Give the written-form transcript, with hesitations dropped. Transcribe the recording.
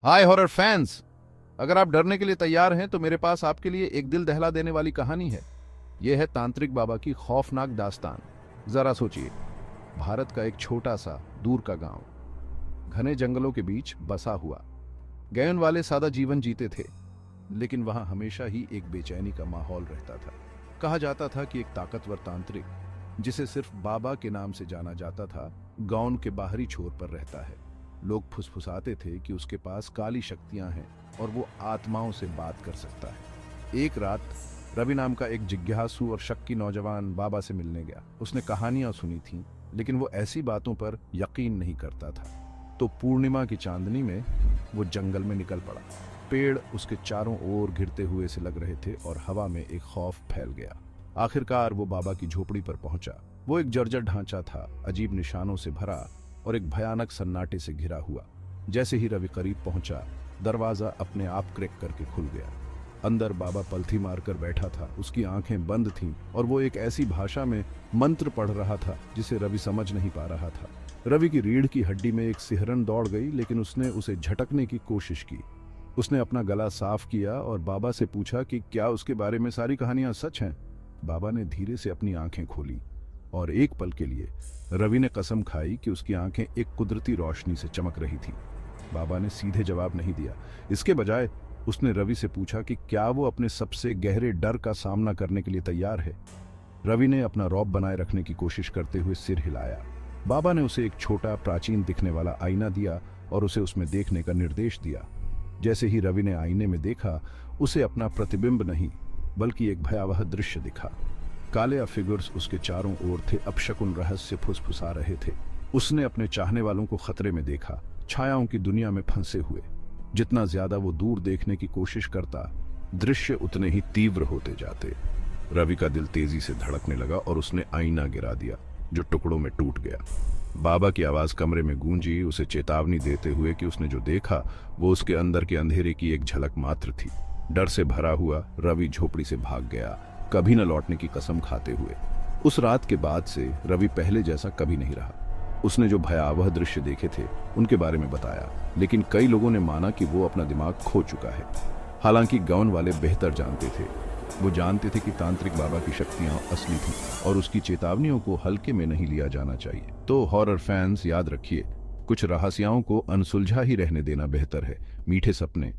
हाय horror fans. अगर आप डरने के लिए तैयार हैं तो मेरे पास आपके लिए एक दिल दहला देने वाली कहानी है। यह है तांत्रिक बाबा की खौफनाक दास्तान। जरा सोचिए, भारत का एक छोटा सा दूर का गांव, घने जंगलों के बीच बसा हुआ। गयन वाले सादा जीवन जीते थे, लेकिन वहां हमेशा ही एक बेचैनी का माहौल रहता था। कहा जाता था कि एक ताकतवर तांत्रिक, जिसे सिर्फ बाबा के नाम से जाना जाता था, गांव के बाहरी छोर पर रहता है। लोग फुसफुसाते थे कि उसके पास काली शक्तियां हैं और वो आत्माओं से बात कर सकता है। एक रात रवि नाम का एक जिज्ञासु और शक्की नौजवान बाबा से मिलने गया। उसने कहानियां सुनी थीं, लेकिन वो ऐसी बातों पर यकीन नहीं करता था। तो पूर्णिमा की चांदनी में वो जंगल में निकल पड़ा। पेड़ उसके चारों ओर घिरते हुए से लग रहे थे और हवा में एक खौफ फैल गया। आखिरकार वो बाबा की झोपड़ी पर पहुंचा। वो एक जर्जर ढांचा था, अजीब निशानों से भरा और एक भयानक सन्नाटे से घिरा हुआ। जैसे ही रवि करीब पहुंचा, दरवाजा अपने आप क्रैक करके खुल गया। अंदर बाबा पलथी मारकर बैठा था। उसकी आंखें बंद थीं और वो एक ऐसी भाषा में मंत्र पढ़ रहा था जिसे रवि समझ नहीं पा रहा था। रवि की रीढ़ की हड्डी में एक सिहरन दौड़ गई, लेकिन उसने उसे झटकने की कोशिश की। उसने अपना गला साफ किया और बाबा से पूछा कि क्या उसके बारे में सारी कहानियां सच हैं। बाबा ने धीरे से अपनी आंखें खोली और एक पल के लिए रवि ने कसम खाई कि उसकी आंखें एक कुदरती रोशनी से चमक रही थीं। बाबा ने सीधे जवाब नहीं दिया। इसके बजाय उसने रवि से पूछा कि क्या वो अपने सबसे गहरे डर का सामना करने के लिए तैयार है। रवि ने अपना रौब बनाए रखने की कोशिश करते हुए सिर हिलाया। बाबा ने उसे एक छोटा प्राचीन दिखने वाला आईना दिया और उसे उसमें देखने का निर्देश दिया। जैसे ही रवि ने आईने में देखा, उसे अपना प्रतिबिंब नहीं बल्कि एक भयावह दृश्य दिखा। काले फिगर्स उसके चारों ओर थे, अपशकुन रहस्य फुसफुसा रहे थे। उसने अपने चाहने वालों को खतरे में देखा, छायाओं की दुनिया में फंसे हुए। जितना ज्यादा वो दूर देखने की कोशिश करता, दृश्य उतने ही तीव्र होते जाते। रवि का दिल तेजी से धड़कने लगा और उसने आईना गिरा दिया, जो टुकड़ों में टूट गया। बाबा की आवाज कमरे में गूंजी, उसे चेतावनी देते हुए कि उसने जो देखा वो उसके अंदर के अंधेरे की एक झलक मात्र थी। डर से भरा हुआ रवि झोपड़ी से भाग गया, कभी न लौटने की कसम खाते हुए। उस रात के बाद से रवि पहले जैसा कभी नहीं रहा। उसने जो भयावह दृश्य देखे थे उनके बारे में बताया, लेकिन कई लोगों ने माना कि वो अपना दिमाग खो चुका है। हालांकि गांव वाले बेहतर जानते थे। वो जानते थे कि तांत्रिक बाबा की शक्तियां असली थीं और उसकी चेतावनियों को हल्के में नहीं लिया जाना चाहिए। तो हॉरर फैंस याद रखिए, कुछ रहस्यों को अनसुलझा ही रहने देना बेहतर है। मीठे सपने।